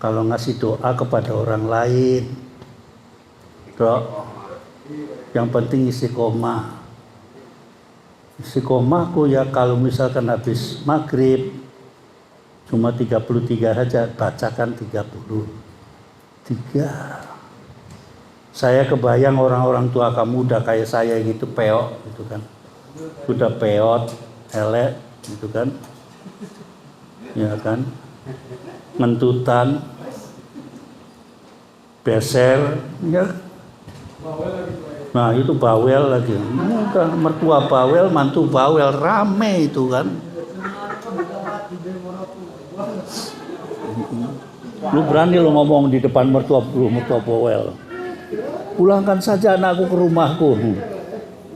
Speaker 1: Kalau ngasih doa kepada orang lain, yang penting istiqomah. Istiqomahku ya kalau misalkan habis maghrib cuma 33 saja, bacakan 33. Saya kebayang orang-orang tua kamu udah kayak saya gitu, peot gitu kan. Udah peot, elek gitu kan. Ya kan? Ngentutan, beser, ya. Nah itu bawel lagi. Udah mertua bawel, mantu bawel, rame itu kan. Lu berani lu ngomong di depan mertua bawel. Pulangkan saja anakku ke rumahku.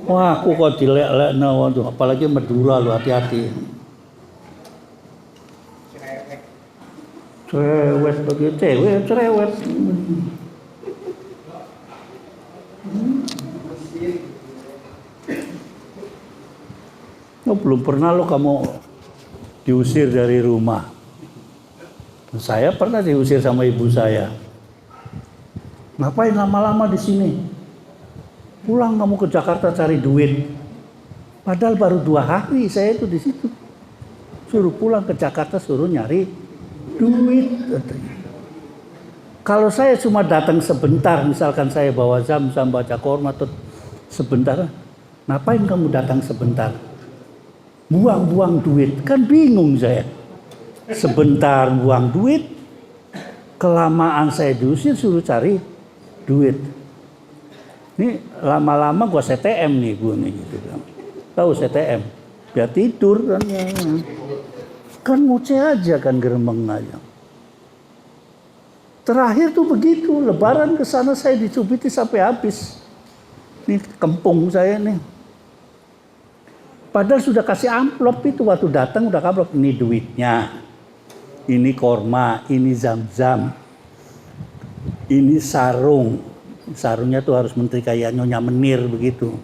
Speaker 1: Wah aku kok dilek-lekna, apalagi Madura lu, hati-hati. Cerewet begitu, cerewet. Belum pernah lo kamu diusir dari rumah. Saya pernah diusir sama ibu saya. Ngapain lama-lama di sini? Pulang kamu ke Jakarta cari duit. Padahal baru 2 hari saya itu di situ. Suruh pulang ke Jakarta, suruh nyari duit. Kalau saya cuma datang sebentar, misalkan saya bawa zam-zam baca Qur'an atau sebentar, ngapain kamu datang sebentar? Buang-buang duit, kan bingung saya. Sebentar buang duit, kelamaan saya diusir suruh cari duit. Ini lama-lama gua CTM nih gua nih gitu kan. Tahu CTM? Biar tidur kan ya. Kan ngoceh aja kan, geremeng aja. Terakhir tuh begitu, lebaran ke sana saya dicubiti sampai habis. Nih kempung saya nih. Padahal sudah kasih amplop itu waktu datang udah amplop, ini duitnya. Ini korma, ini zam-zam. Ini sarung. Sarungnya tuh harus menteri kayak Nyonya Menir begitu.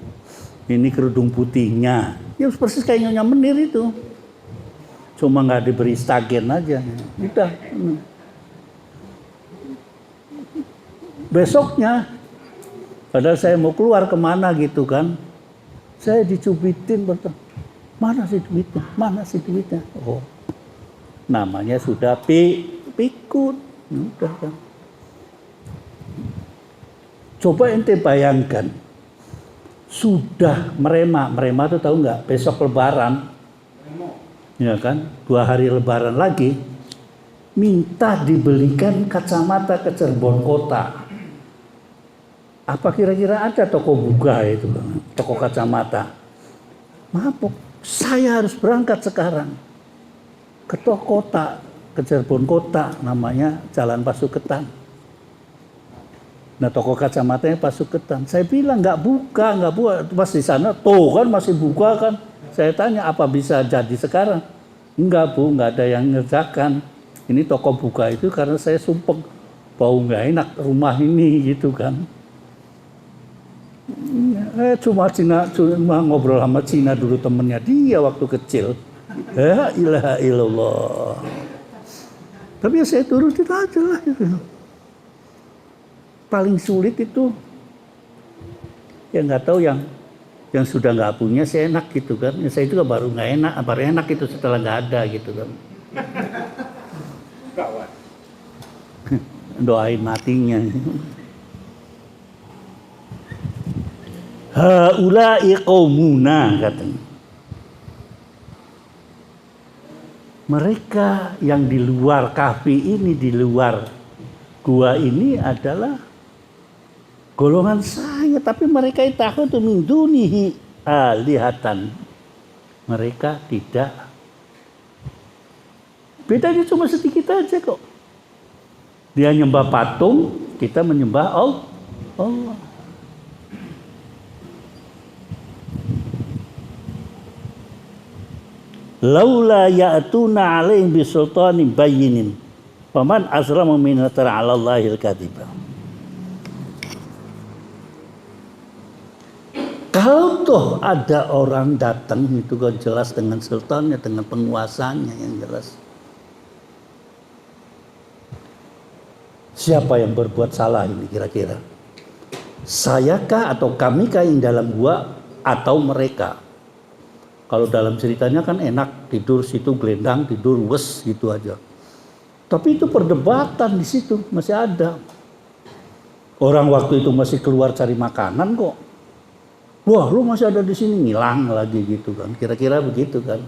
Speaker 1: Ini kerudung putihnya. Ya persis kayak Nyonya Menir itu. Cuma nggak diberi stagen aja. Udah. Besoknya, padahal saya mau keluar kemana gitu kan. Saya dicubitin, mana sih duitnya? Mana sih duitnya? Oh, namanya sudah pikun. Udah kan. Coba ente bayangkan, sudah merema tuh tahu nggak? Besok Lebaran, ya kan? 2 hari Lebaran lagi, minta dibelikan kacamata ke Cirebon Kota. Apa kira-kira ada toko buka itu, toko kacamata? Maaf, saya harus berangkat sekarang ke toko kota, ke Cirebon Kota, namanya Jalan Pasuketan. Nah toko kacamatanya Pasuketan. Saya bilang nggak buka, pas di sana, tuh kan masih buka kan. Saya tanya apa bisa jadi sekarang? Enggak Bu, nggak ada yang ngerjakan. Ini toko buka itu karena saya sumpek bau nggak enak rumah ini gitu kan. Cuma ngobrol sama Cina dulu, temennya dia waktu kecil. La ilaha illallah. Tapi ya saya turutin aja lah gitu. Paling sulit itu ya nggak tahu yang sudah nggak punya saya enak gitu kan. Ya, saya juga baru enak itu setelah nggak ada gitu kan. Doain matinya. Haula'i qaumuna katanya. Mereka yang di luar kahfi ini, di luar gua ini adalah golongan saya, tapi mereka tahu tuh min dunihi alihatan. Mereka tidak. Bedanya cuma sedikit aja kok. Dia nyembah patung, kita menyembah Allah. laula ya'tuna 'alaihim bisultanin bayyinin faman azlamu mimman iftara 'ala Allahil kadziba. Kalau toh ada orang datang itu kan jelas dengan sultannya, dengan penguasanya yang jelas. Siapa yang berbuat salah ini kira-kira? Sayakah atau kamikah yang dalam gua atau mereka? Kalau dalam ceritanya kan enak, tidur situ gelendang, tidur wes gitu aja. Tapi itu perdebatan di situ masih ada. Orang waktu itu masih keluar cari makanan kok. Wah, lu masih ada di sini, ngilang lagi gitu kan. Kira-kira begitu kan.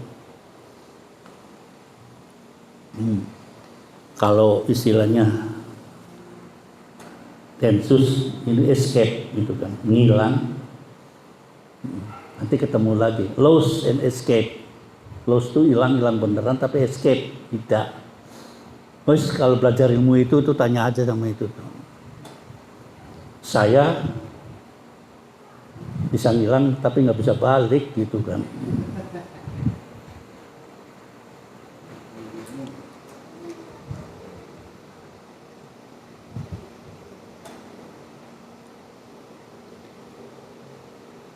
Speaker 1: Kalau istilahnya tensus ini escape gitu kan, ngilang. Nanti ketemu lagi. Lost and escape. Lost itu hilang beneran, tapi escape tidak. Terus kalau belajar ilmu itu tanya aja sama itu. Saya bisa ngilang tapi nggak bisa balik gitu kan.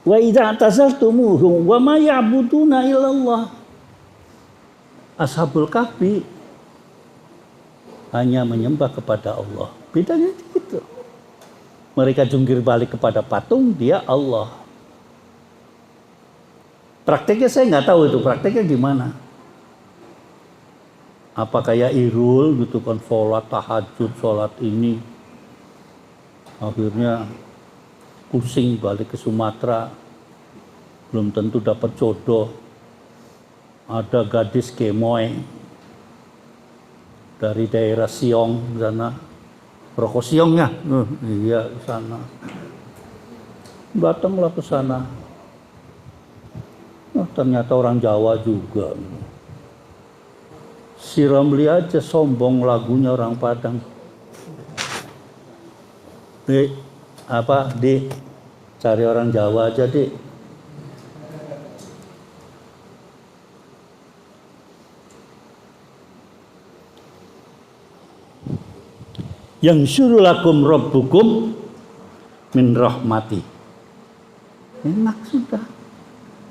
Speaker 1: Wa idza tazaltumuhum wa ma ya'buduna illallah. Ashabul Kahfi hanya menyembah kepada Allah. Bedanya gitu. Mereka jungkir balik kepada patung, dia Allah. Prakteknya saya nggak tahu itu prakteknya gimana. Apa kayak Irul gitu kan, sholat tahajud, sholat ini. Akhirnya pusing balik ke Sumatera, belum tentu dapat jodoh. Ada gadis gemoy dari daerah Siong sana, rokok Siong ya, iya ke sana. Datanglah ke sana. Oh, ternyata orang Jawa juga. Si Ramli aja sombong lagunya orang Padang. Cari orang Jawa aja deh. Yang syuru lakum rabbukum min rahmati. Enak sudah.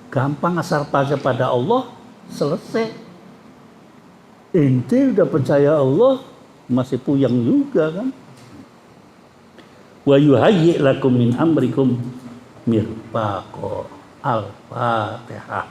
Speaker 1: Gampang asal percaya pada Allah, selesai. Ente udah percaya Allah, masih puyeng juga kan. Wa yuhayyi lakum min amrikum mirfaqo. Al-Fatihah.